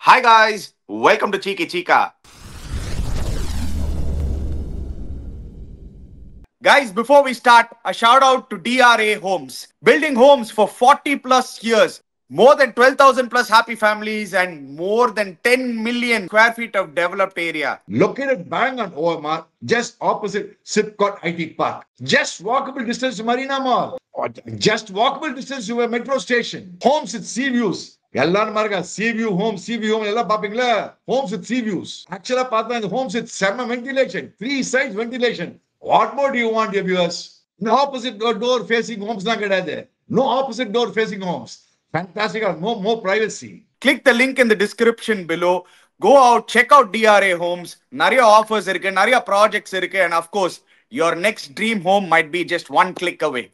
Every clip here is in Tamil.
Hi guys, welcome to Cheeky Chica. Guys, before we start, a shout out to DRA Homes. Building homes for 40 plus years. More than 12,000 plus happy families and more than 10 million square feet of developed area. Located bang on OMR, just opposite Sipcot IT Park. Just walkable distance to Marina Mall. Or just walkable distance to a metro station. Homes with sea views. எல்லாரும் பாருங்க sea view home எல்லாம் பாப்பீங்களா homes with sea views ஆக்சுவலா பார்த்தா இந்த homes with செம்ம ventilation three sides ventilation what more do you want your viewers no opposite door facing homes தான் கிடையாது no opposite door facing homes fantastic more privacy. Click the link in the description below. Go out, check out DRA Homes. Nariya offers irukku, nariya projects irukku, and of course, your next dream home might be just one click away.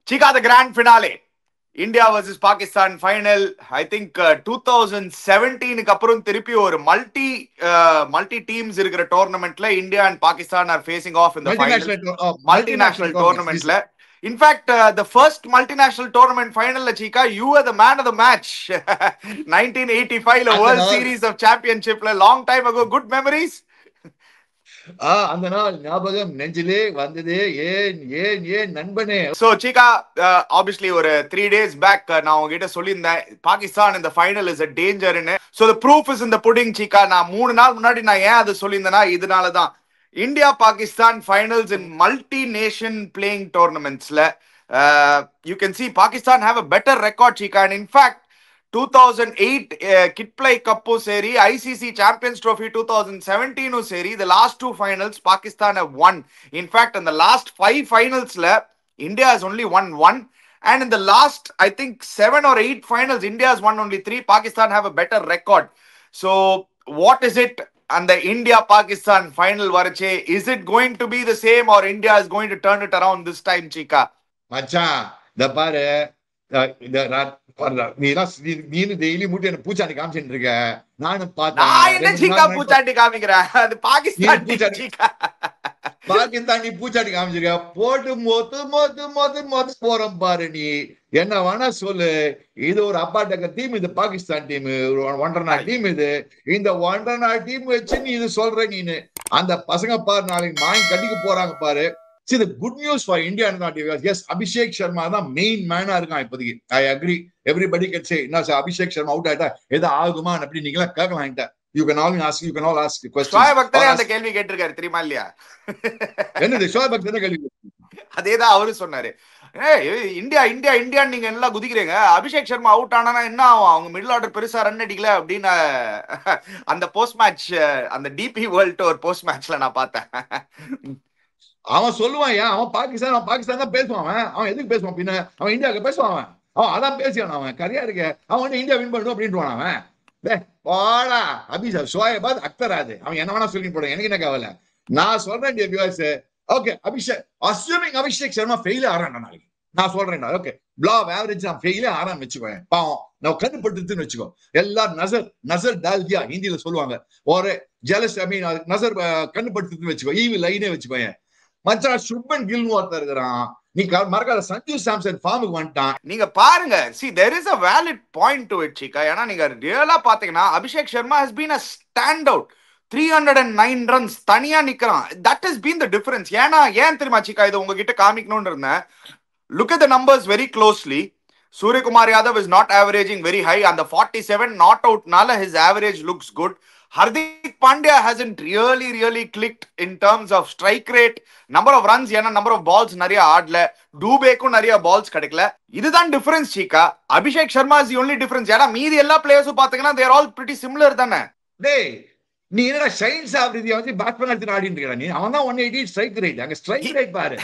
Chika, the grand finale. India versus Pakistan final. I think 2017 அப்புறம் திருப்பி ஒரு multi teams இருக்கிற டோர்னமெண்ட்ல India and Pakistan are facing off in the multinational tournamentல. In fact, the first multinational tournament final, Chika, you were the man of the match. 1985 World Series of Championship, long time ago. Good memories. அந்த நாள் ஞாபகம் நெஞ்சிலே வந்ததே ஏன் நண்பனே. So Chika, obviously ஒரு 3 days back நான் உங்ககிட்ட சொல்லியிருந்தேன் Pakistan in the final is a danger ன்னு. So the proof is in the pudding, Chika. நான் 3 நாள் முன்னாடி நான் ஏன் அது சொல்லியிருந்தேன்னா இதனால தான் India Pakistan finals in multi-nation playing tournamentsல you can see Pakistan have a better record, Chika, and in fact 2008 Kit Play Cup seri, ICC Champions Trophy 2017 seri, the last two finals Pakistan have won. In fact, in the last 5 finals India has only won 1, and in the last I think 7 or 8 finals India has won only 3. Pakistan have a better record. So what is it and the India Pakistan final varache, is it going to be the same or India is going to turn it around this time, Chika? மச்சான் இந்த பாரு நீ டெய்லி மூட்டை என்ன பூச்சாண்டி காமிச்சிட்டு இருக்க நானும் பார்த்தேன் பூச்சாண்டி காமிக்கிறேன் அது பாகிஸ்தான் நீ பூச்சாண்டி காமிச்சிருக்க போட்டு மொத்து போறோம் பாரு நீ என்ன வேணா சொல்லு இது ஒரு அப்பாட்டக்க டீம் இது பாகிஸ்தான் டீம் ஒன்றரை நாள் டீம் இது இந்த ஒன்றரை நாள் டீம் வச்சு நீ இது சொல்ற நீனு அந்த பசங்க பாரு நாளைக்கு வாங்கி கட்டிக்க போறாங்க பாரு. See, the good news for India and not yes, Abhishek Sharma is the main man. I agree. Everybody can say, no, Abhishek Sharma out at you can all ask, questions. Shoaib Akhtar அந்த கேள்வி கேட்டிருக்காரு தெரியுமா இல்லையா? என்னது Shoaib Akhtar கேள்வி? அதேதான் அவரு சொன்னாரு. இந்தியா நீங்க எல்லாம் குதிக்கிறீங்க, அபிஷேக் சர்மா அவுட் ஆனா என்ன ஆகும், அவங்க மிடில் ஆர்டர் பெருசா ரன் அடிக்கல அப்படின்னு அந்த போஸ்ட் மேட்ச் அந்த டிபி வேர்ல்ட் டூர் போஸ்ட் மேட்ச்ல நான் பார்த்தேன். அவன் சொல்லுவான் அவன் பாகிஸ்தான் தான் பேசுவான் அவன் எதுக்கு பேசுவான் பின்ன அவன் இந்தியாவுக்கு பேசுவான் அவன் அதான் பேசியான் அவன் கரியா இருக்க அவன் வந்து இந்தியா வின் பண்ணும் அப்படின்ட்டு அவன் போடா ஷோயபாத் அக்தர் அது அவன் என்ன வேணா சொல்லி போட எனக்கு என்ன கவலை. நான் சொல்றேன் ஓகே அபிஷேக் சர்மா ஃபெயில் ஆறான் நாளைக்கு நான் சொல்றேன் ஓகே பிளாவ் ஆவரேஜ் நான் ஃபெயிலே ஆறான்னு வச்சுக்கோங்க பாவம் நான் கண்டுபடுத்துன்னு வச்சுக்கோ எல்லாரும் நசர் டால்தியா ஹிந்தியில சொல்லுவாங்க ஒரு ஜெலஸ் நசர் கண்டுபடுத்துன்னு வச்சுக்கோ ஈவி லைனே வச்சுக்கோங்க. மச்சான் சுப்மன் கில் ஒருத்தர் இருக்கிறான் நீ மறக்காத சஞ்சு சாம்சன் ஃபார்முக்கு வந்துட்டான். நீங்க பாருங்க see there is a valid point to it, Chika. ஏன்னா நீங்க ரியலா பாத்தீங்கன்னா Abhishek Sharma has been a standout. 309 runs தனியா நிக்கிறான். that has been the difference. ஏன் தெரியுமா Chika, இது உங்ககிட்ட காமிக்கணும்னு இருந்தேன். Look at the numbers very closely. Suryakumar Yadav is not averaging very high. And the 47 not out nala, his average looks good. Hardik Pandya hasn't really clicked in terms of strike rate, number of runs, number of balls nariya aadla, Dubeyku nariya balls kadikla. Idhaan difference Chika. Abhishek Sharma is the only difference. Yana meedi ella players pathina, they are all pretty similar thana. Hey, நீ என்ன ஷைன்ஸ் ஆவரேஜ் வந்து பேட்ஸ்மேன் எடுத்து ஆடிட்டு இருக்கா நீ? அவன் தான் 180 ஸ்ட்ரைக் ரேட். அங்க ஸ்ட்ரைக் ரேட் பாரு.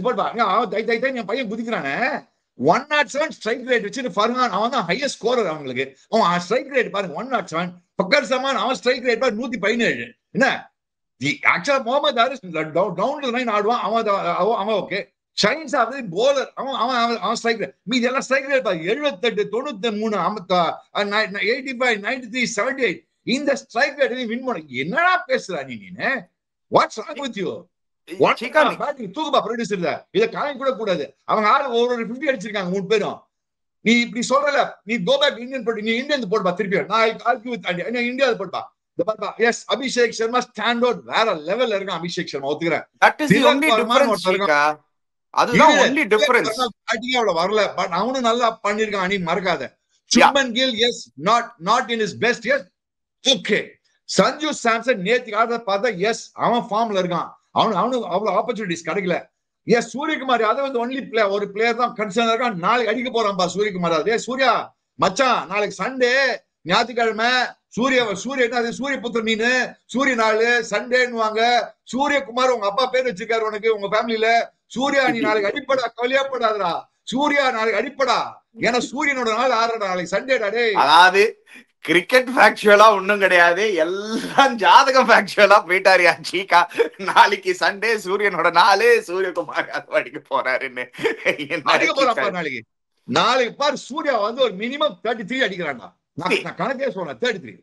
போட் பாருங்க, அவன் தை என் பையன் குதிக்கிறானே 107 ஸ்ட்ரைக் ரேட் வச்சு ஃபர்ஹான் அவன் தான் ஹையஸ்ட் ஸ்கோரர் அவங்களுக்கு. அவன் ஸ்ட்ரைக் ரேட் பாருங்க 107. ஃபக்கர் சமான் அவன் ஸ்ட்ரைக் ரேட் பாரு 117. என்ன actually Mohammad Haris down to line ஆடுவான், அவன் ஓகே. ஷைன்ஸ் ஆவரேஜ் போலர் அவன் ஸ்ட்ரைக் ரேட். மீதி எல்லாம் ஸ்ட்ரைக் ரேட் பாரு 78, 93, 85, 93, 78. இந்த ஸ்ட்ரைக் ரேட் வின் பண்ண என்னடா பேசுறா நீ? What's wrong with you? தூக்குப்பா ப்ரொடியூசர், இத காயம் கூட கூடாது. அவங்க ஆளு ஒரு 50 அடிச்சிருக்காங்க 3 பேரும். நீ இப்படி சொல்றல, நீ கோ பேக் இந்தியன் போட்டு, நீ இந்தியன் போடுப்பா திருப்பி. நான் ஆர்கியூ வித் இந்தியா போடுப்பா. Yes Abhishek Sharma stand out வேற லெவல்ல இருக்கான். அபிஷேக் சர்மா ஒத்துக்கிறேன். That is the only difference. அதுதான் ஒன்லி டிஃபரன்ஸ். அடிக்கவே வரல, பட் அவனும் நல்லா பண்ணிருக்கான். நீ மறக்காத. Shubman Gill is not in his best. Yes okay. Sanju Samson நேத்து ஆடுறத பார்த்தா எஸ் அவன் ஃபார்ம்ல இருக்கான். அவனுக்கு அவ்வளவு ஆப்பர்ச்சுனிட்டிஸ் கிடைக்கல. எஸ் சூரியகுமார் யாதவ் வந்து ஒன்லி ஒரு பிளேயர் தான் கன்சர்ன் இருக்கான். நாளைக்கு அடிக்க போறான்பா சூரியகுமார் யாதவ். சூர்யா மச்சான், நாளைக்கு சண்டே, ஞாயிற்றுக்கிழமை, சூரிய புத்திர நீனு, சூரிய நாள் சண்டேன்னுவாங்க. சூரியகுமார் உங்க அப்பா பேர் வச்சிருக்காரு உனக்கு உங்க ஃபேமிலியில. சூர்யா நீ நாளைக்கு அடிப்படா, கவலையாப்படாதரா. சூர்யா நாளைக்கு அடிப்படா, ஏன்னா சூரியனோட நாள் ஆடுறா நாளைக்கு சண்டேடா. டே அதாவது கிரிக்கெட் ஃபேக்சுவலா ஒண்ணும் கிடையாது, எல்லாம் ஜாதகம் ஃபேக்சுவலா போயிட்டாரியா சீக்கா. நாளைக்கு சண்டே, சூரியனோட நாளு, சூரியகுமார் யாதவ் அடிக்க போறாருன்னு அடிக்க போறாப்பா. நாளைக்கு பாரு சூர்யா வந்து ஒரு மினிமம் 33 அடிக்கிறான்டா. நான் கணக்கே சொல்றேன் 33.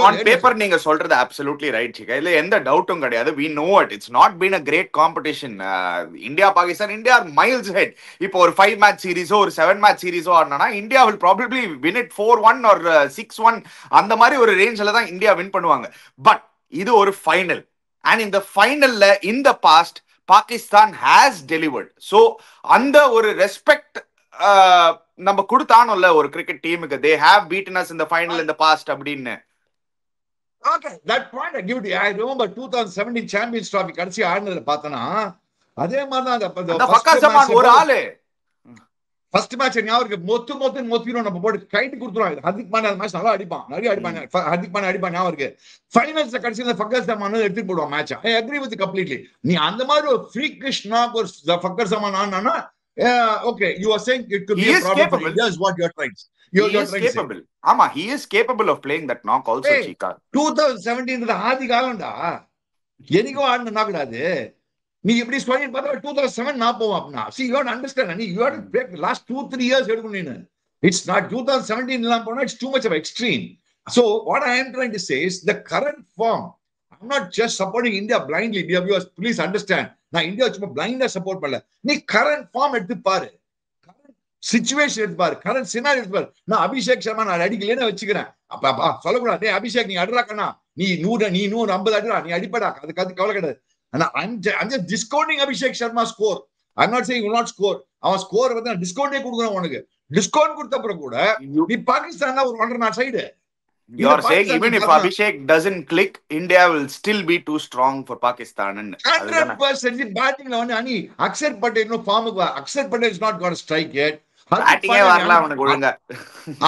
On paper நீங்க சொல்றது absolutely right Chika. இதுல எந்த டவுட்டும் கிடையாது. We know it. It's not been a great competition. India Pakistan are miles ahead. இப்போ ஒரு 5 match series ஒரு 7 match series ஆடுனா India will probably win it 4-1 or 6-1 அந்த மாதிரி ஒரு ரேஞ்சில தான் இந்தியா வின் பண்ணுவாங்க. பட் இது ஒரு final. And in the finalல in the past Pakistan has delivered. So அந்த ஒரு ரெஸ்பெக்ட் நம்ம கொடுத்தானோல்ல ஒரு கிரிக்கெட் டீமுக்கு. They have beaten us in the final in the past அப்படின்னு. Okay, that point I give it. I remember 2017 Champions Trophy கடைசி ஆடுனதுல பார்த்தனா அதே மாதிரி தான் அந்த ஃபக்கர் சமான் ஒரு ஆளு ஃபர்ஸ்ட் மேட்ச் ஞாபகம் மொத்திரும் நம்ம போட்டு கைட்டு கொடுத்துருவாங்க. ஹர்திக் பாண்டியா அந்த மேட்ச் நல்லா அடிப்பான், நிறைய அடிப்பாங்க. ஹர்திக் பாண்டியா அடிப்பான் ஞாபகம் இருக்கு. ஃபைனல்ஸ்ல கடைசியில ஃபக்கர் சமான் எடுத்து போடுவான் match. I agree with completely. நீ அந்த மாதிரி ஒரு ஃப்ரீக்கிஷ் நாக் ஒரு fucker Zaman ஆனானா okay, you are saying it could be a problem for India is what you are trying. You're capable. Ama, he is capable of playing that knock also, hey, Chika. 2017 the ஆதி காலம்டா. என்னைக்கோ ஆடுன நாக் அது. நீ இப்படி சொல்லி பார்த்தா 2007 நான் போவோம் அப்படினா. See, you have to understand. You have to break the last 2-3 years எடுக்கணும் நீ. It's not 2017 எல்லாம் போனா it's too much of extreme. So what I am trying to say is the current form. I'm not just supporting India blindly. Viewers, please understand. நான் இந்தியா சும்மா பிளைண்டா சப்போர்ட் பண்ணல. நீ கரண்ட் ஃபார்ம் எடுத்து பாரு, கரண்ட் சிச்சுவேஷன் எடுத்து பாரு, கரண்ட் சினாரியோ எடுத்து பாரு. நான் அபிஷேக் சர்மா நான் அடிக்கலன்னு வச்சுக்கிறேன். அப்பா சொல்லக்கூடாது அபிஷேக் நீ அடிறாக்கண்ணா, நீ 150 அடிடா, நீ அடிப்படா, அதுக்கு கவலை கிடையாது. ஆனா I'm just discounting Abhishek Sharma score. I'm not saying will not score. அவன் ஸ்கோர் வந்து நான் டிஸ்கவுண்டே கொடுக்குறேன் உனக்கு. டிஸ்கவுண்ட் கொடுத்த அப்புறம் கூட நீ பாகிஸ்தான் ஒரு 1.5 side. You are saying even if Abhishek doesn't click, India will still be too strong for Pakistan. 100% batting la vanni ani Akshar Patel no form ku Akshar Patel is not got a strike yet. Batting e varala avanukku olunga.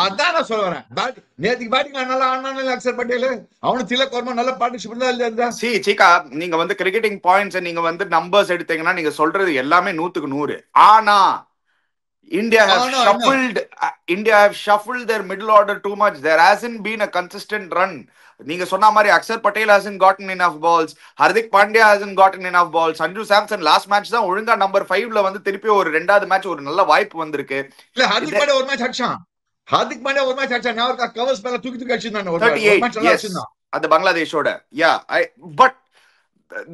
Adha na solran. Nethi batting nalla aanana Akshar Patel avanu Tilak Varma nalla participate illa. See Chika, neenga vandu cricketing points neenga vandu numbers eduthenga neenga solradhu ellame 100க்கு 100. ஆனா India have shuffled their middle order too much. There hasn't been a consistent run. நீங்க சொன்ன மாதிரி Axar Patel hasn't gotten enough balls. Hardik Pandya hasn't gotten enough balls. Sanju Samson last match தான் ஒழுங்கா நம்பர் 5ல வந்து திருப்பி ஒரு ரெண்டாவது மேட்ச் ஒரு நல்ல வாய்ப்பு வந்திருக்கு. இல்ல ஹார்திக் பாண்டியா ஒரு மேட்ச் அடிச்சான். நான் கவர்ஸ் மேல தூக்கி அடிச்சிருந்தானே ஒரு மேட்ச் நல்லா அடிச்சான். அது பங்களாதேஷோட. But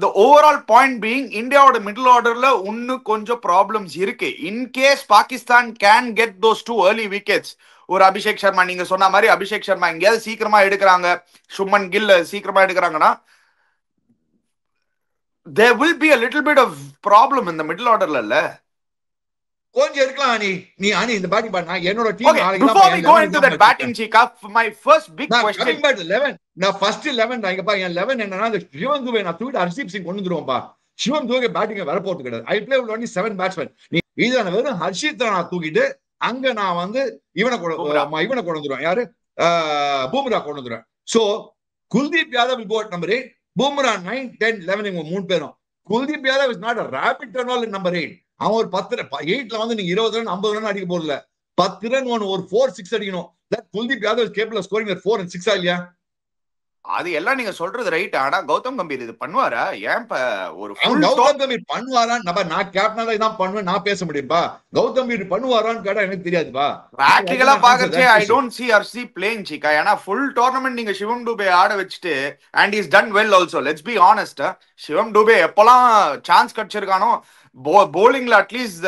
the overall point being Indiaவோட middle orderல இன்னும் கொஞ்சம் ப்ராப்ளம்ஸ் இருக்கு. In case Pakistan can get those 2 early wickets, ஒரு அபிஷேக் சர்மா நீங்க சொன்ன மாதிரி அபிஷேக் சர்மா எங்கேயாவது சீக்கிரமா எடுக்கிறாங்க, சுமன் கில் சீக்கிரமா எடுக்கிறாங்கன்னா there will be a little bit of problem in the middle orderல. கொஞ்சம் இருக்கலாம் அணி. நீ அணி இந்த பேட்டிங் பாரு, நான் என்னோட டீம் Okay, நாளைக்கு before we go தான் into that batting, Chika, my first big question. Coming back 11. நான் ஃபர்ஸ்ட் 11 நான் இங்க பா, என் 11 என்னன்னா அந்த சிவம் துபே நான் தூக்கிட்டு ஹர்ஷீப் சிங் கொண்டு வந்துருவோம்பா. சிவம் துபே பேட்டிங் வர போறது கிடையாது. I play with only 7 batsman. நீ இத நான் வெறும் ஹர்ஷீத் நான் தூக்கிட்டு அங்க நான் வந்து இவனை கொண்டு வந்துருவேன். யாரு? பூம்ரா கொண்டு வந்துருவேன். So Kuldeep Yadav will go at number 8, Bumrah 9, 10, 11 இவங்க மூணு பேரும். Kuldeep Yadav is not a rapid turnover in number 8. அவன் ஒரு 10 8ல வந்து நீங்க 20 ரன் 50 ரன் அடிக்க போறல, 10 ரன் ஒரு 4-6 அடிக்கணும். that Kuldeep Yadav is capable of scoring that 4 and 6 இல்லையா? அது எல்லாம் நீங்க சொல்றது ரைட். ஆனா கௌதம் கம்பீர் இது பண்ணுவாரா? ஏன் ஒரு கௌதம் கம்பீர் பண்ணுவாரா? நான் கேப்டனா இதான் பண்ணுவேன் நான் பேச முடியும்பா. கௌதம் கம்பீர் பண்ணுவாரான்னு கேட்டா எனக்கு தெரியாதுப்பா. பிராக்டிகலா பாக்கறச்சே I don't see RC playing, Chika. ஏனா full tournament நீங்க சிவம் துபே ஆட வச்சிட்டு and he's done well also. Let's be honest. Shivam Dube எப்பலாம் சான்ஸ் கிடைச்சிருக்கானோ bowlingல at least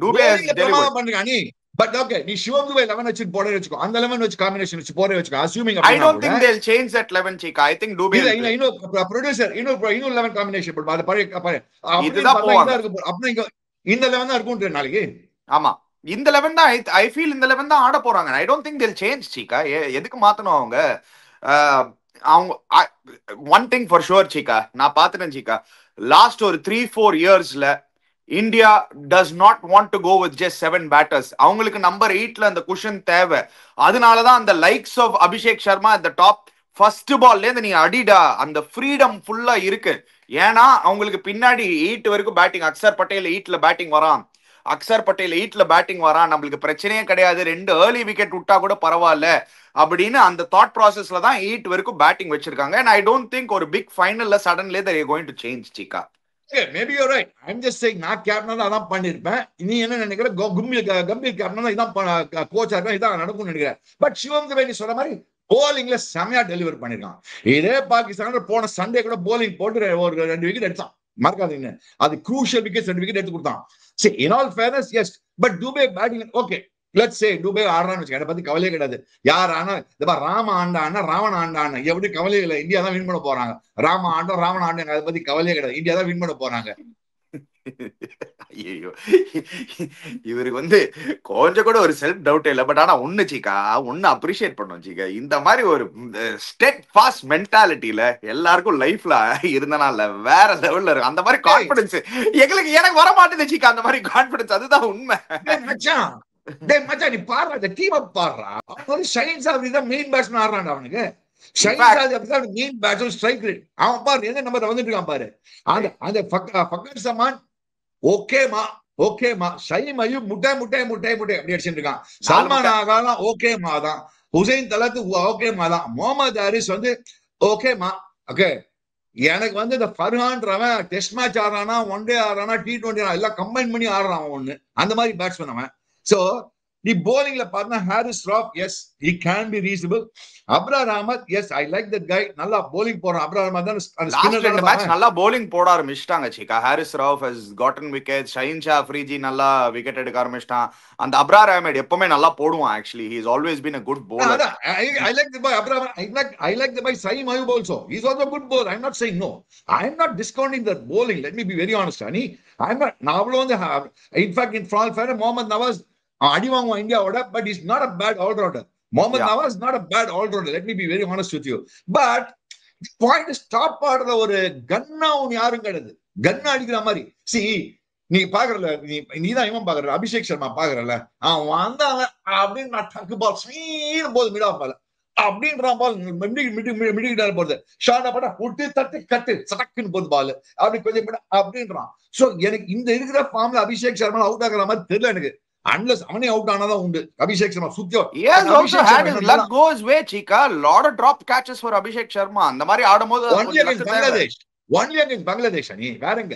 Dube has delivered. பண்றீங்க நீ. But okay, நீ சிவம் துபே 11 வச்சு போட வெச்சுக்கோ. அந்த 11 வச்சு காம்பினேஷன் வச்சு போட வெச்சுக்கோ. Assuming I don't think they'll change that 11, Chika. I think Dubey இல்ல ப்ரொடியூசர் இன்னும் 11 காம்பினேஷன் போடு. அது பாரு இதுதான் போவாங்க. அப்ப இங்க இந்த 11 தான் இருக்கும் நாளைக்கு. ஆமா, இந்த 11 தான் I feel இந்த 11 தான் ஆட போறாங்க. I don't think they'll change, Chika. எதுக்கு மாத்தணும் அவங்க? அவங்க one thing for sure, Chika. நான் பாத்துட்டேன் Chika. லாஸ்ட் ஒரு 3-4 இயர்ஸ்ல India does not want to go with just 7 batters. அவங்களுக்கு நம்பர் 8ல அந்த குஷன் தேவை. அதனாலதான் அந்த likes of Abhishek Sharma at the top first பால்ல இருந்து நீ அடிடா, அந்த ஃப்ரீடம் ஃபுல்லா இருக்கு. ஏன்னா அவங்களுக்கு பின்னாடி 8 வரைக்கும் பேட்டிங், அக்சர் பட்டேல் 8ல பேட்டிங் வரான், நம்மளுக்கு பிரச்சனையே கிடையாது, 2 ஏர்லி விக்கெட் விட்டா கூட பரவாயில்ல அப்படின்னு அந்த தாட் ப்ராசஸ்ல தான் 8 வரைக்கும் பேட்டிங் வச்சிருக்காங்க. and I don't think ஒரு பிக் ஃபைனல்ல suddenly they are going to change, Chika. Okay, maybe you're right. I'm just saying நான் கேப்டனா அதான் பண்ணிருப்பேன். நீ என்ன நினைக்கிற? கம்பீர் கேப்டனா இதான் கோச்சா இருக்கா, இதான் நடக்கும்னு நினைக்கிறேன். பட் சிவம் துபே நீ சொல்ற மாதிரி போலிங்ல செமையா டெலிவர் பண்ணிருக்கான். இதே பாகிஸ்தான் போன சண்டே கூட போலிங் போட்டு ஒரு 2 விக்கெட் எடுத்தான். மறக்காதீங்க, அது க்ரூஷியல் விக்கெட் 2 விக்கெட் எடுத்து கொடுத்தான். சரி, in all fairness, yes, but Dube batting okay. let's say Dube ஆடுறான்னு வச்சுக்க, அதை பத்தி கவலையே கிடையாது. யார் ஆனா ராம ஆண்டானா ராவண ஆண்டானா எப்படி கவலையே இல்லை. இந்தியா தான் வின் பண்ண போறாங்க. ராம ஆண்டோம் ராவண ஆண்டோம் அதை பத்தி கவலையே கிடையாது. இந்தியா தான் வின் பண்ண போறாங்க. ஐயோ, இவருக்கு வந்து கொஞ்சம் கூட ஒரு செல்ஃப் டவுட் இல்லை. பட் ஆனா ஒண்ணு Chika, ஒண்ணு அப்ரிஷியேட் பண்ணும் Chika. இந்த மாதிரி ஒரு ஸ்டெட் ஃபாஸ்ட் மென்டாலிட்டியில எல்லாருக்கும் லைஃப்ல இருந்தனால வேற லெவல்ல இருக்கு. அந்த மாதிரி கான்பிடன்ஸ் எனக்கு வர மாட்டேது Chika. அந்த மாதிரி கான்பிடன்ஸ், அதுதான் உண்மை. நீ பாரு, அந்த டீம் பாடுறா. அவன் ஷைன் சாப் தான் மெயின் பேட்ஸ்மேன் ஆடுறான். அவனுக்கு ஷைன் சாப் மெயின் பேட்ஸ்மேன் ஸ்ட்ரைக் ரேட். அவன் பாரு எந்த நம்பர் வந்துட்டு இருக்கான் பாரு. அந்த ஃபக்கர் சமான் ஓகேமா ஷைம் அய்யூப் முட்டை அப்படி அடிச்சுட்டு இருக்கான். சல்மான் ஆகாலாம் ஓகேமா தான். ஹுசைன் தலத்து ஓகேமா தான். முகமது ஹாரிஸ் வந்து ஓகேமா. ஓகே, எனக்கு வந்து இந்த ஃபர்ஹான்றவன் டெஸ்ட் மேட்ச் ஆடுறானா, ஒன் டே ஆடுறானா, T20 எல்லாம் கம்பைன் பண்ணி ஆடுறான் ஒண்ணு. அந்த மாதிரி பேட்ஸ்மேன் அவன். சோ நீ bowlingல பார்த்தா Haris Rauf, yes he can be reasonable. Abrar Ahmed, yes I like that guy. நல்லா bowling போறான். அப்ரார் அஹ்மத் தான் லாஸ்ட் 2 மேட்ச் நல்லா bowling போட ஆரம்பிச்சிட்டாங்க Chika. Haris Rauf has gotten wickets. Shaheen Shah Afridi நல்லா விக்கெட் எடுக்க ஆரம்பிச்சிட்டான். அந்த அப்ரார் அஹ்மத் எப்பவுமே நல்லா போடுவான். actually he has always been a good bowler. I like the boy Abraham. I like the boy Saeem Ayub also. He's also a good bowler. I'm not saying no. I'm not discounting their bowling. Let me be very honest, Ani. I'm not நாவல வந்து in fact in fall fair Mohammad Nawaz அடி வாங்குவான் இந்தியாவோட. But is not a bad allrounder. Mohammad Nawaz not a bad allrounder. Let me be very honest with you. But point is top ஆடுற ஒரு கன்னா ஒன்னு யாரும் கிடையாது. கன்னா அடிக்கிற மாதிரி சி நீ பாக்குறல, நீதான் இவன் பாக்குற அபிஷேக் சர்மா பாக்குறல, அவன் வந்தாங்க அப்படின்னு நான் டக்கு பால் ஸ்வீன் போது மிட் ஆஃப் பால் அப்படின்றான். பால் மிடிக்கிட்டாரு போறது ஷார்ட்டா போட்டா விட்டு தட்டு கட்டு சடக்குன்னு போது பால் அப்படி கொஞ்சம் அப்படின்றான். சோ எனக்கு இந்த இருக்கிற ஃபார்ம்ல அபிஷேக் சர்மா அவுட் ஆகுற மாதிரி தெரியல எனக்கு. Unless அவனே அவுட் ஆனாதான் உண்டு. Abhishek Sharma சுத்தியோ yes also had his luck goes way Chika. lot of drop catches for Abhishek Sharma. அந்த மாதிரி ஆடும்போது only against Bangladesh நீ வேறங்க.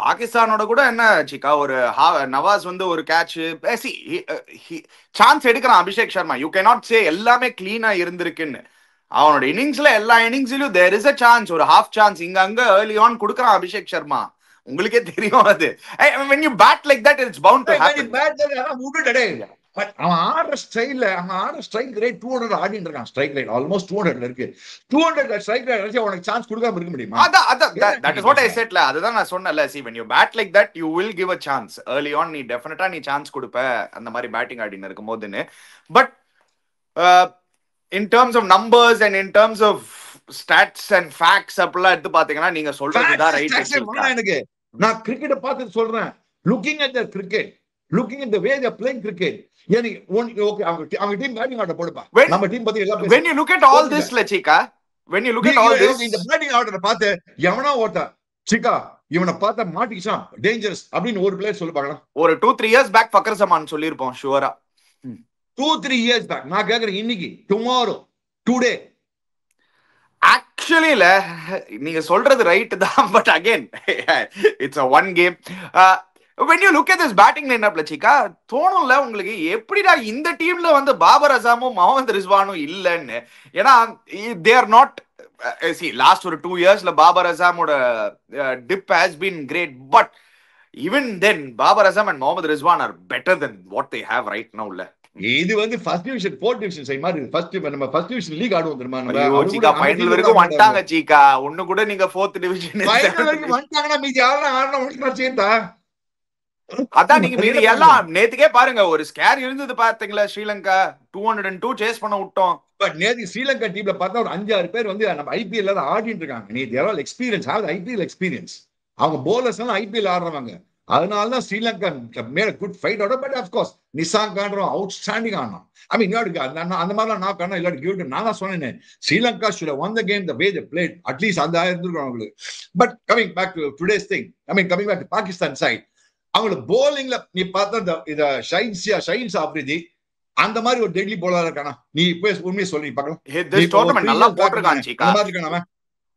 பாகிஸ்தானோட கூட என்ன Chika, ஒரு நவாஸ் வந்து ஒரு கேட்ச் சான்ஸ் எடுக்கிறான் Abhishek Sharma. You cannot say எல்லாமே கிளீனா இருந்திருக்குன்னு. அவனோட இன்னிங்ஸ்ல எல்லா இன்னிங்ஸ்லயும் there is a chance, ஒரு ஹாஃப் சான்ஸ் இங்க அங்க early on கொடுக்கறான் அபிஷேக் சர்மா. உங்களுக்கே தெரியும் அது. when you bat like that it's bound to happen. bat that முடுடடே அவன் ஆடுற ஸ்ட்ரைக் ரேட் 200 ஆடிட்டு இருக்கான். ஸ்ட்ரைக் ரேட் ஆல்மோஸ்ட் 200 இருக்கு. 200 ஸ்ட்ரைக் ரேட் வச்சு உனக்கு சான்ஸ் கொடுக்காம இருக்க முடியுமா? that is what I said. அதுதான் நான் சொன்னேன்ல, see when you bat like that you will give a chance early on. நீ டெஃபினட்டா நீ சான்ஸ் கொடுப்ப அந்த மாதிரி பேட்டிங் ஆடின்னு இருக்கும்போதுன்னு. But in terms of numbers and in terms of stats and facts அப்படிலாம் எடுத்து பாத்தீங்கன்னா நீங்க சொல்றதுதான் ரைட். எனக்கு நான் கிரிக்கெட் பார்த்து சொல்றேன். looking at the cricket, looking at the way they are playing cricket, okay, அவங்க டீம் பேட்டிங் ஆர்டர் போடுப்பா. நம்ம டீம் பத்தி எல்லாம் when you look at all this Chika, when you look at all this, இந்த பேட்டிங் ஆர்டர் பார்த்து எவனா ஓட்ட சிக்கா இவனை பார்த்தா மாட்டிக்கிச்சான் டேஞ்சரஸ் அப்படின்னு ஒரு பிளேயர் சொல்லி பார்க்கலாம். ஒரு 2-3 years back ஃபக்கர் ஜமான் சொல்லிருப்போம் ஷூரா. 2-3 years back. நான் கேக்குறேன் இன்னைக்கு, டுமாரோ, டுடே. ஆக்சுவலி நீங்க சொல்றது ரைட் தான், but again it's a one game. when you look at this batting lineup Chika, தோணும்ல உங்களுக்கு எப்படிடா இந்த டீம்ல வந்து பாபர் அசாமும் முகமது ரிஸ்வானும் இல்லன்னு. ஏன்னா they are not see last ஒரு 2 yearsல Babur அசாமோட dip has been great, but even then Babur Assam and Mohammed Rizwan are better than what they have right now. இது வந்து ஃபர்ஸ்ட் டிவிஷன் 4th டிவிஷன் சை மாதிரி நம்ம ஃபர்ஸ்ட் டிவிஷன் லீக் ஆடுவோம் தெரியுமா? நம்ம சீக்கா ஃபைனல் வரைக்கும் வந்துட்டாங்க சீக்கா. ஒண்ணு கூட நீங்க 4th டிவிஷன் ஃபைனல் வரைக்கும் வந்துட்டாங்கனா மீதி யாரா உங்களுக்கு பிரச்சனைடா. அதான் நீங்க மீதி எல்லாம் நேத்துக்கே பாருங்க ஒரு ஸ்கேர் இருந்தது பாத்தீங்களா? ஸ்ரீலங்கா 202 சேஸ் பண்ண விட்டோம். பட் நேத்து ஸ்ரீலங்கா டீம்ல பார்த்தா ஒரு 5-6 பேர் வந்து நம்ம ஐபிஎல் ல ஆடிட்டு இருக்காங்க. நீ their experience, have IPL experience. அவங்க bowlers எல்லாம் ஐபிஎல் ஆடுறவங்க. அதனால தான் Sri Lanka made a good fight out, but of course Nissanka ஆடுறோம் அவுட்ஸ்டாண்டிங் ஆனான். ஐ மீன் அந்த மாதிரிலாம் நான் காரணம் இல்லாட்டி கிவ் நான் தான் சொன்னேன் Sri Lanka should have won the game the way they played, at least அந்த இருந்திருக்கும் அவங்களுக்கு. But coming back to today's thing, I mean coming back to Pakistan side, அவங்கள bowlingல நீ பார்த்தா இந்த ஷஹீன் ஆஃப்ரிதி அந்த மாதிரி ஒரு டெட்லி bowler இருக்கானா? நீ இப்போ உண்மையை சொல்லி பார்க்கலாம். this tournament நல்லா போட்டுருக்கான் சீக்கா. அந்த மாதிரி இருக்கானே.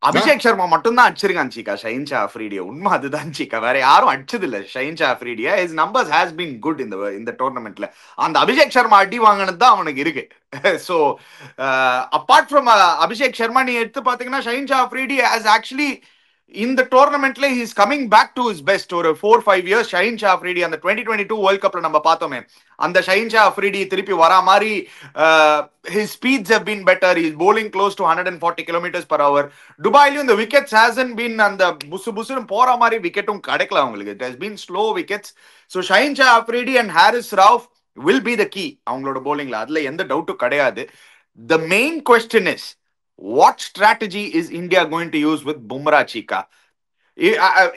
அபிஷேக் சர்மா மட்டும் தான் அடிச்சிருக்கான் சீக்கா ஷஹீன் ஆஃப்ரிடியை. உண்மை அதுதான் சீக்கா, வேற யாரும் அடிச்சது இல்ல Shaheen ஆஃப்ரிடியை. his numbers has been good இந்த டோர்னமெண்ட்ல. அந்த அபிஷேக் சர்மா அடி வாங்கினது தான் அவனுக்கு இருக்கு. so apart from Abhishek Sharma நீ எடுத்து பாத்தீங்கன்னா Shaheen Afridi has actually in the tournament he is coming back to his best. ஒரு 4-5 years ஷஹீன் ஆஃப்ரிடி அந்த 2022 வேர்ல்ட் கப்ல நம்ம பார்த்தோமே, அந்த ஷஹீன் ஆஃப்ரிடி திருப்பி வரா மாதிரி his speeds have been better. he is bowling close to 140 km/h. துபாயிலும் the wickets hasn't been அந்த புசுன்னு போற மாதிரி விக்கெட்டும் கிடைக்கல அவங்களுக்கு. it has been slow wickets. so Shaheen Afridi and Haris Rauf will be the key அவங்களோட bowlingல, அதுல எந்த டவுட்டும் கிடையாது. the main question is what strategy is India going to use with Bumrah Chika?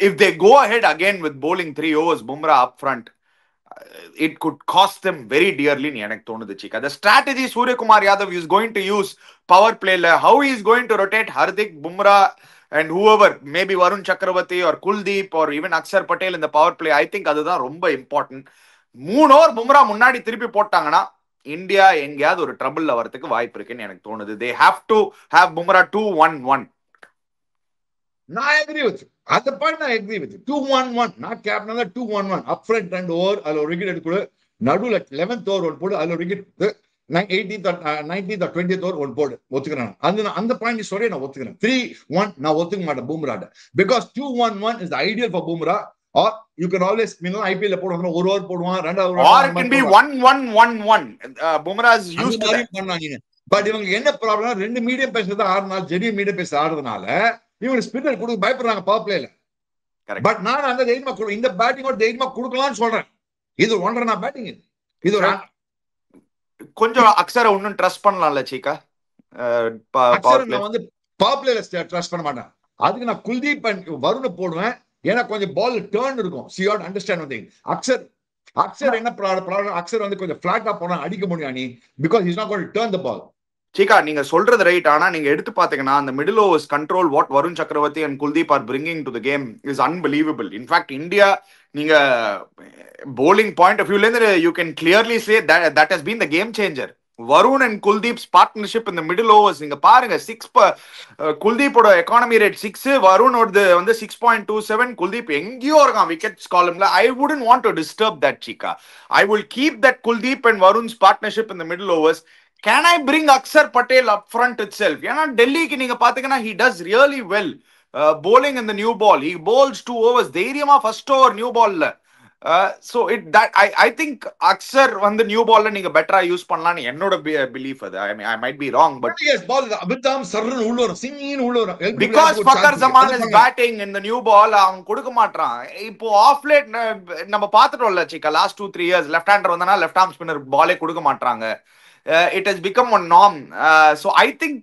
If they go ahead again with bowling 3 overs Bumrah up front, it could cost them very dearly ni enak thonudhu Chika. The strategy Surya Kumar Yadav is going to use power play, how he is going to rotate Hardik, Bumrah and whoever, maybe Varun Chakravarti or Kuldeep or even Akshar Patel in the power play, I think adha dhaan romba important. 3 over Bumrah முன்னாடி திருப்பி போட்டாங்கன்னா இந்தியா எங்கேயாவது ஒரு ட்ரபிள்ல வரதுக்கு வாய்ப்பு இருக்குன்னு எனக்கு தோணுது. they have to have Bumrah 2-1-1. நான் agree with you. அந்த பாயிண்ட் நான் agree with you. 2-1-1 நான் கேப்டன்ல 2-1-1 up front 2 ஓவர் அதுல ஒரு விக்கெட் எடுத்து நடுவுல 11th ஓவர் ஒன் போடு, அதுல ஒரு wicket 18th or 20th over one போடு. ஒத்துக்கிறேன் அந்த பாயிண்ட் சொல்றேன், நான் ஒத்துக்கிறேன். 3-1 நான் ஒத்துக்க மாட்டேன் Bumrah because 2-1-1 is the ideal for Bumrah. or you can always IPL போடுவாங்க ஒரு ஓவர் போடுவான், ரெண்டாவது or it can be 1-1-1-1. Bumrah is used to that. But இவங்க என்ன ப்ராப்ளம், ரெண்டு மீடியம் பேஸ் தான் ஆடுறதுனால, ஜெரிய மீடியம் பேஸ் ஆடுறதுனால இவங்க ஸ்பின்னர் கொடுக்க பயப்படுறாங்க பவர் பிளேல. பட் நான் அந்த தைரியமா இந்த பேட்டிங்கோட தைரியமா கொடுக்கலாம்னு சொல்றேன். இது ஒன்றரை பேட்டிங், இது ஒரு கொஞ்சம் அக்ஸரை இன்னும் ட்ரஸ்ட் பண்ணலாம்ல சீக்கா. நான் வந்து பவர் பிளேல ட்ரஸ்ட் பண்ண மாட்டேன். அதுக்கு நான் குல்தீப் வருண் போடுவேன். ஏன்னா கொஞ்சம் பால் டர்ன் இருக்கும். so you have to understand one thing. Axar என்ன ப்ராப்ளம், அக்ஷர் வந்து கொஞ்சம் ஃபிளாட்டா போனா அடிக்க முடியும் நீ, because he's not going to turn the ball. சீக்கா நீங்க சொல்றது ரைட். ஆனா நீங்க எடுத்து பாத்தீங்கன்னா அந்த middle overs control what Varun Chakravarthy and Kuldeep are bringing to the game is unbelievable. In fact India நீங்க bowling point of view இருந்து you can clearly say that has been the game changer. Varun and Kuldeep's partnership in the middle overs நீங்க பாருங்க. 6 குல்தீப்போட எக்கானமி ரேட் 6, வருணோட வந்து 6.27. குல்தீப் எங்கேயோ இருக்கான் wickets காலம்ல. I wouldn't want to disturb that Chika. I will keep that Kuldeep and Varun's partnership in the middle overs. Can I bring Akshar Patel up front itself? ஏன்னா டெல்லிக்கு நீங்க பாத்தீங்கன்னா he does really well bowling in the new ball. He bowls 2 overs தைரியமா first over new ballல So I think Axar வந்து நியூ பால்ல நீங்க பெட்டரா யூஸ் பண்ணலாம்னு என்னோட பிலீஃப் அது. I might be wrong, but yes, ball அபிதாம் சர்ன்னு உள்ள வரும், சிங்கின்னு உள்ள வரும். because Fakhar Zaman is batting in the new ball, அவன் கொடுக்க மாட்டான். இப்போ ஆஃப் லேட் நம்ம பார்த்துட்டோம்ல சிக்கா, லாஸ்ட் 2-3 years லெஃப்ட் ஹேண்டர் வந்தனா லெஃப்ட் ஆர்ம் ஸ்பின்னர் பாலே கொடுக்க மாட்டாங்க. It has become a norm. So I think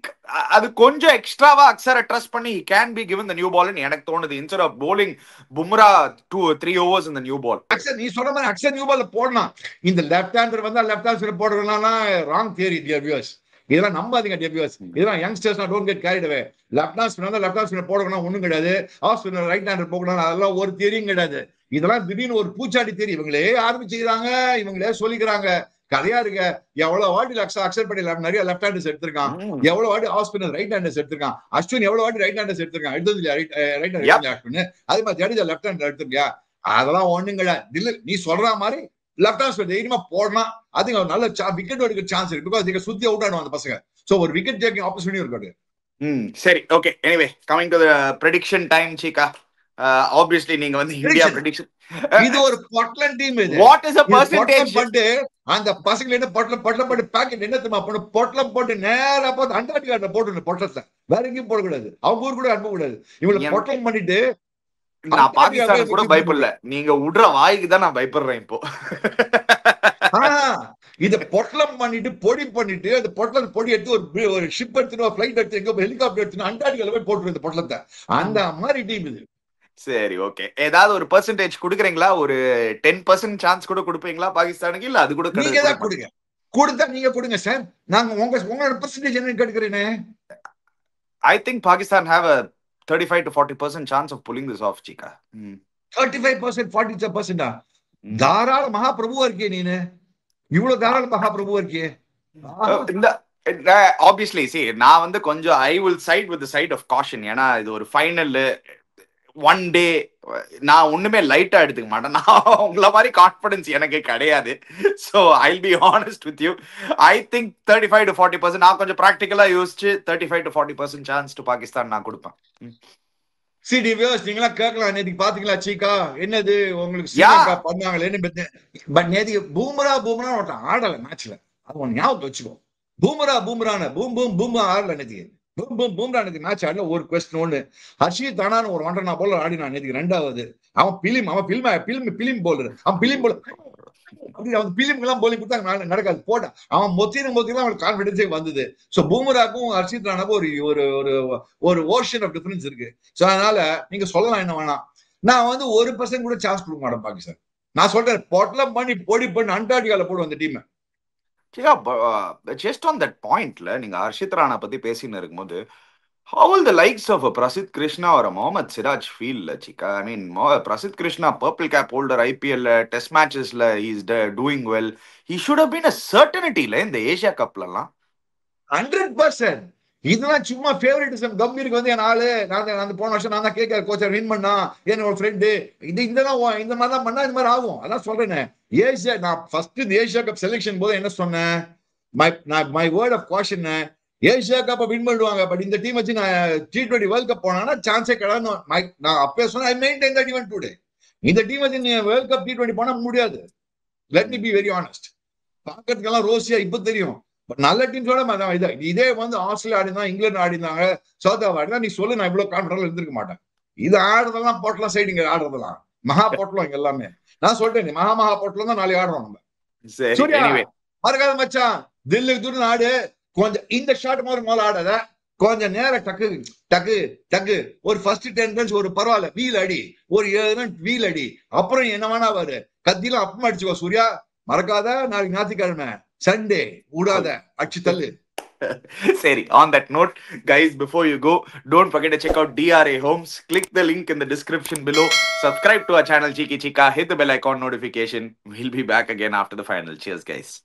அது கொஞ்சம் எக்ஸ்ட்ராவா அக்சரை ட்ரஸ்ட் பண்ணி he can be given the new ball ன்னு எனக்கு தோணுது, instead of bowling Bumrah 2-3 overs in the new ball. Axar நீ சொல்ற மாதிரி அக்சர் நியூ பால்ல போடலாம். இந்த லெஃப்ட் ஹேண்டர் வந்தா லெஃப்ட் ஹேண்ட் ஸ்பின்னர் போடுறதுனா ராங் தியரி டியர் வியூவர்ஸ். இதெல்லாம் நம்பாதீங்க டியர் வியூவர்ஸ். இதெல்லாம் youngsters don't get carried away. Left hand spinner left hand spinner போடணும் ஒண்ணும் கிடையாது. ஆஃப் ஸ்பின்னர் ரைட் ஹேண்டர் போடணும், அதெல்லாம் ஒரு தியரியும் கிடையாது. இதெல்லாம் திடீர்னு ஒரு பூச்சாடி தியரி இவங்களே ஆரம்பிச்சுக்கிறாங்க, இவங்களே சொல்லிக்கிறாங்க. கதையா இருக்க. எவ்வளவு வாட்டி அக்செப்ட் பண்ணி நிறைய லெஃப்ட் ஹேண்டர்ஸ் எடுத்திருக்கான், எவ்வளவு வாட்டி ஆஃப் ஸ்பின்னர் ரைட் ஹேண்டர்ஸ் எடுத்திருக்கான். அஸ்வின் எவ்வளவு வாட்டி ரைட் ஹேண்டர்ஸ் எடுத்திருக்கான், எடுத்தது இல்லையா ரைட் ஹேண்டர் அஸ்வின். அதே மாதிரி ஜடேஜா லெஃப்ட் ஹேண்டர் எடுத்திருக்கியா, அதெல்லாம் ஒண்ணும் கிடையாது. நீ சொல்ற மாதிரி லெஃப்ட் ஹேண்ட் ஸ்பின்னர் தைரியமா போடலாம். அதுக்கு நல்ல விக்கெட் எடுக்க சான்ஸ் இருக்கு, பிகாஸ் நீங்க சுத்தி அவுட் ஆடுவாங்க அந்த பசங்க. சோ ஒரு விக்கெட் டேக்கிங் ஆப்பர்ச்சுனிட்டி இருக்கு. சரி, okay. Anyway coming to the prediction time சீகா. Obviously நீங்க வந்து இந்தியா prediction, இது ஒரு பொட்லன் டீம். இது what is a percentage பட்டு அந்த பசங்க என்ன பொட்லம் போட்டு பாக்கெட் என்ன தெரியுமா பண்ணு, பொட்லம் போட்டு நேரா போட்டு அண்டார்டிகால போட்டு பொட்டலத்தை வேற எங்கேயும் போட கூடாது, அவங்க ஊர் கூட அனுப்ப கூடாது. இவங்களை பொட்லம் பண்ணிட்டு நான் பாகிஸ்தான் கூட பயப்படல, நீங்க விடுற வாய்க்கு தான் நான் பயப்படுறேன் இப்போ. இத பொட்லம் பண்ணிட்டு பொடி பண்ணிட்டு அந்த பொட்லம் பொடி எடுத்து ஒரு ஷிப் எடுத்துட்டு ஃபிளைட் எடுத்து எங்க ஹெலிகாப்டர் எடுத்து அண்டார்டிகால போய் போட்டுரு இந்த பொட்லத்தை. அந்த மாதிரி டீம் இது. சரி, ஓகே. ஏதாவது ஒரு பெர்சன்டேஜ் குடுக்குறீங்களா? ஒரு 10% சான்ஸ் கூட கொடுப்பீங்களா பாகிஸ்தானுக்கு? இல்ல அது கூட நீங்க தான் கொடுங்க, கொடுத்தா நீங்க கொடுங்க சார். நாங்க உங்களோட பெர்சன்டேஜ் என்ன கேட்கிறேனே. I think Pakistan have a 35 to 40% chance of pulling this off, Chika. 35% 40%. தாராள மகாபிரபுவா இருக்கே நீனு, இவ்வளவு தாராள மகாபிரபுவா இருக்கே. Obviously see, நான் வந்து கொஞ்சம் I will side with the side of caution. ஏன்னா இது ஒரு ஃபைனல் ஒன் டே, நான் ஒண்ணுமே லைட்டா எடுத்துக்க மாட்டேன். நான் உங்களை மாதிரி கான்பிடன்ஸ் எனக்கு கிடையாது. So I'll be honest with you. I think 35 to 40%. நான் கொஞ்சம் ப்ராக்டிக்கலா யோசிச்சு 35 to 40% சான்ஸ் டு பாகிஸ்தான் நான் கொடுப்பேன். சிடி வியூவர்ஸ் நீங்களா கேட்கலாம், நேத்துக்கு பாத்தீங்களா சீக்கா என்னது உங்களுக்கு ஸ்ரீலங்கா பண்ணாங்களேன்னு. பட் நேத்துக்கு பூம்ரா ஒருத்தன் ஆடல மேட்ச்ல, அது ஒன்னு ஞாபகம் வச்சுக்கோ. பூம்ரான பூம் ஆடல நேத்துக்கு. பூம்ரா எனக்கு மேட்ச் ஆடல. ஒரு கொஸ்டின் ஒண்ணு, ஹர்ஷித் தானான்னு ஒரு 1.5 போலர் ஆடினான் நேத்துக்கு. ரெண்டாவது அவன் பிலிம் போலர், அவன் பிலிம் போலர். அப்படி அவன் பிலிம்லாம் போலிங் கொடுத்தா நடக்காது போட்டான். அவன் மொத்திதான் அவனுக்கு கான்பிடன்ஸே வந்தது. சோ பூம்ராக்கும் ஹர்ஷித் ரானாக்கும் ஒரு ஓஷன் ஆஃப் டிஃபரன்ஸ் இருக்கு. சோ அதனால நீங்க சொல்லலாம் என்ன வேணாம், நான் வந்து 1% கூட சான்ஸ் கொடுக்க மாட்டேன் பாகிஸ்தான். நான் சொல்றேன் பொட்லம் பண்ணி பொடி பண்ணி அண்டார்டிகால போடுவேன் அந்த டீம். ஜஸ்ட் ஆன் தட் பாயிண்ட்ல நீங்க ஹர்ஷித் ராணா பத்தி பேசின்னு இருக்கும்போது, how will the likes of a Prasidh Krishna or a Mohammad Siraj feel, Chika? I mean, Prasidh Krishna, purple cap holder, IPL test matches la he's doing well. He should have been a certainty la in the Asia Cup la. 100%. இதெல்லாம் சும்மா ஃபேவரட்டிசம். கம்பீருக்கு வந்து என் ஆளு, நான் அந்த போன வருஷம் நான் தான் கேட்க கோச்சர் வின் பண்ணா, என்னோட ஃப்ரெண்டு இதெல்லாம் இந்த மாதிரி தான் பண்ணா இந்த மாதிரி ஆகும். அதான் சொல்றேன். ஏசியா நான் ஃபர்ஸ்ட் இந்த ஏசியா கப் செலெக்ஷன் போது என்ன சொன்னேன், my word of caution, Asia Cup win பண்ணுவாங்க. பட் இந்த டீம் வச்சு நான் T20 வேர்ல்ட் கப் போனா சான்ஸே கிடையாது. நான் அப்பவே சொன்னேன், I maintain that even today. இந்த டீம் வச்சு நீ வேர்ல்ட் கப் T20 போனா முடியாது. Let me be very honest. பாக்கிறதுக்கெல்லாம் ரோசியா இப்ப தெரியும், பட் நல்ல டீம்ஸோட இதே வந்து ஆஸ்திரேலியா ஆடினா, இங்கிலாந்து ஆடினாங்க, சவுத் ஆஃப் ஆடினா, நீ சொல்லு நான் இவ்வளவு கான்பிடன்ஸ் இருந்திருக்க மாட்டேன். இது ஆடுறதெல்லாம் போட்டலாம் சைடுங்க, ஆடுறதெல்லாம் மகா போட்டலாம் இங்க எல்லாமே. நான் சொல்றேன் மகா போட்டலாம் தான் நாளைக்கு ஆடுறோம் நம்ம. மறக்காத மச்சான், தில்லுக்கு தூரம் ஆடு. கொஞ்சம் இந்த ஷாட் முதல்ல ஆடாத, கொஞ்சம் நேரம் டக்கு டக்கு டக்கு ஒரு ஃபர்ஸ்ட் 10 ரன்ஸ் ஒரு பரவாயில்ல வீல் அடி, ஒரு 7 ரன் வீல் அடி, அப்புறம் என்ன வேணா பாரு, கத்திலாம் அப்பமா அடிச்சுக்கோ சூர்யா. மறக்காத நாளைக்கு ஞாயிற்றுக்கிழமை சண்டே ஊடாத அடிச்சு தள்ளு. Seri, on that note, guys, before you go, don't forget to check out DRA Homes. Click the link in the description below. Subscribe to our channel Cheeky Chika. Hit the bell icon notification. We'll be back again after the final. Cheers, guys.